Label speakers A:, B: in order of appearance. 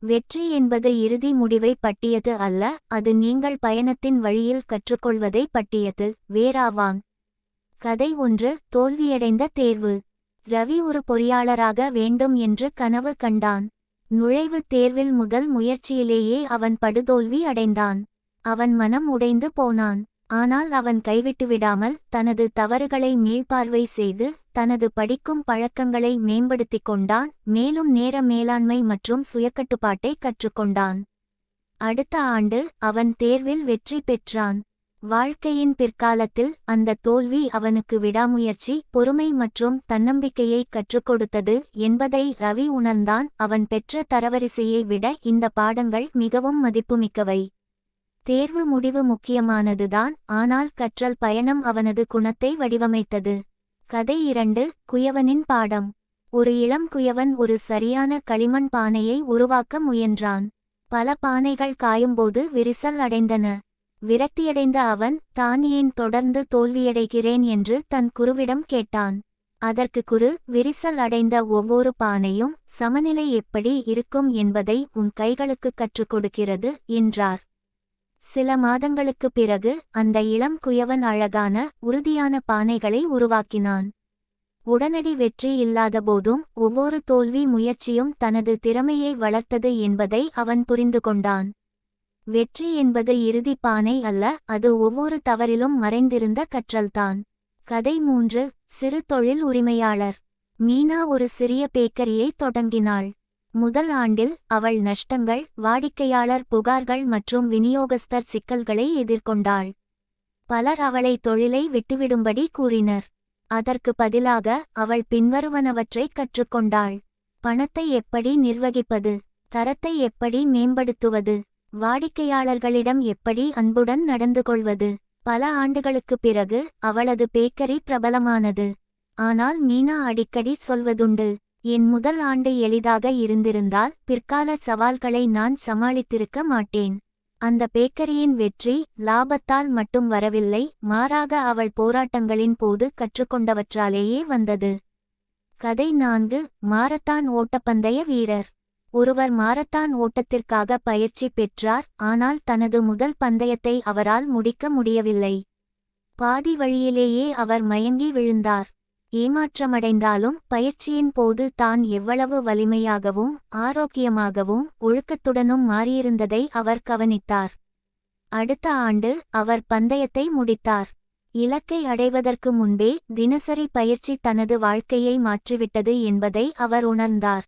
A: வெற்றி என்பது இறுதி முடிவை பற்றியது அல்ல, அது நீங்கள் பயணத்தின் வழியில் கற்றுக்கொள்வதை பற்றியது. வேராவாங். கதை 1. தோல்வியடைந்த தேர்வு. ரவி ஒரு பொறியாளராக வேண்டும் என்று கனவு கண்டான். நுழைவுத் தேர்வில் முதல் முயற்சியிலேயே அவன் படுதோல்வி அடைந்தான். அவன் மனம் உடைந்து போனான். ஆனால் அவன் கைவிட்டுவிடாமல் தனது தவறுகளை மீள்பார்வை செய்து தனது படிக்கும் பழக்கங்களை மேம்படுத்திக் கொண்டான். மேலும் நேர மேலாண்மை மற்றும் சுயக்கட்டுப்பாட்டை கற்றுக்கொண்டான். அடுத்த ஆண்டு அவன் தேர்வில் வெற்றி பெற்றான். வாழ்க்கையின் பிற்காலத்தில் அந்த தோல்வி அவனுக்கு விடாமுயற்சி, பொறுமை மற்றும் தன்னம்பிக்கையை கற்றுக் கொடுத்தது என்பதை ரவி உணர்ந்தான். அவன் பெற்ற தரவரிசையை விட இந்த பாடங்கள் மிகவும் மதிப்புமிக்கவை. தேர்வு முடிவு முக்கியமானதுதான், ஆனால் கற்றல் பயணம் அவனது குணத்தை வடிவமைத்தது. கதை 2. குயவனின் பாடம். ஒரு இளம் குயவன் ஒரு சரியான களிமண் பானையை உருவாக்க முயன்றான். பல பானைகள் காயும்போது விரிசல் அடைந்தன. விரக்தியடைந்த அவன், தான் ஏன் தொடர்ந்து தோல்வியடைகிறேன் என்று தன் குருவிடம் கேட்டான். அதற்கு குரு, விரிசல் அடைந்த ஒவ்வொரு பானையும் சமநிலை எப்படி இருக்கும் என்பதை உன் கைகளுக்கு கற்றுக் கொடுக்கிறது என்றார். சில மாதங்களுக்குப் பிறகு அந்த இளம் குயவன் அழகான, உறுதியான பானைகளை உருவாக்கினான். உடனடி வெற்றி இல்லாதபோதும் ஒவ்வொரு தோல்வி முயற்சியும் தனது திறமையை வளர்த்தது என்பதை அவன் புரிந்து கொண்டான். வெற்றி என்பது இறுதி பானை அல்ல, அது ஒவ்வொரு தவறிலும் மறைந்திருந்த கற்றல்தான். கதை 3. சிறு தொழில் உரிமையாளர். மீனா ஒரு சிறிய பேக்கரியை தொடங்கினாள். முதல் ஆண்டில் அவள் நஷ்டங்கள், வாடிக்கையாளர் புகார்கள் மற்றும் விநியோகஸ்தர் சிக்கல்களை எதிர்கொண்டாள். பலர் அவளை தொழிலை விட்டுவிடும்படி கூறினர். அதற்கு பதிலாக அவள் பின்வருவனவற்றை கற்றுக்கொண்டாள். பணத்தை எப்படி நிர்வகிப்பது, தரத்தை எப்படி மேம்படுத்துவது, வாடிக்கையாளர்களிடம் எப்படி அன்புடன் நடந்து கொள்வது. பல ஆண்டுகளுக்குப் பிறகு அவளது பேக்கரி பிரபலமானது. ஆனால் மீனா அடிக்கடி சொல்வதுண்டு, என் முதல் ஆண்டு எளிதாக இருந்திருந்தால் பிற்கால சவால்களை நான் சமாளித்திருக்க மாட்டேன். அந்த பேக்கரியின் வெற்றி லாபத்தால் மட்டும் வரவில்லை, மாறாக அவள் போராட்டங்களின் போது கற்றுக்கொண்டவற்றாலேயே வந்தது. கதை 4. மாரத்தான் ஓட்டப்பந்தய வீரர். ஒருவர் மாரத்தான் ஓட்டத்திற்காக பயிற்சி பெற்றார், ஆனால் தனது முதல் பந்தயத்தை அவரால் முடிக்க முடியவில்லை. பாதி வழியிலேயே அவர் மயங்கி விழுந்தார். ஏமாற்றமடைந்தாலும் பயிற்சியின் போது தான் எவ்வளவு வலிமையாகவும் ஆரோக்கியமாகவும் ஒழுக்கத்துடனும் மாறியிருந்ததை அவர் கவனித்தார். அடுத்த ஆண்டு அவர் பந்தயத்தை முடித்தார். இலக்கை அடைவதற்கு முன்பே தினசரி பயிற்சி தனது வாழ்க்கையை மாற்றிவிட்டது என்பதை அவர் உணர்ந்தார்.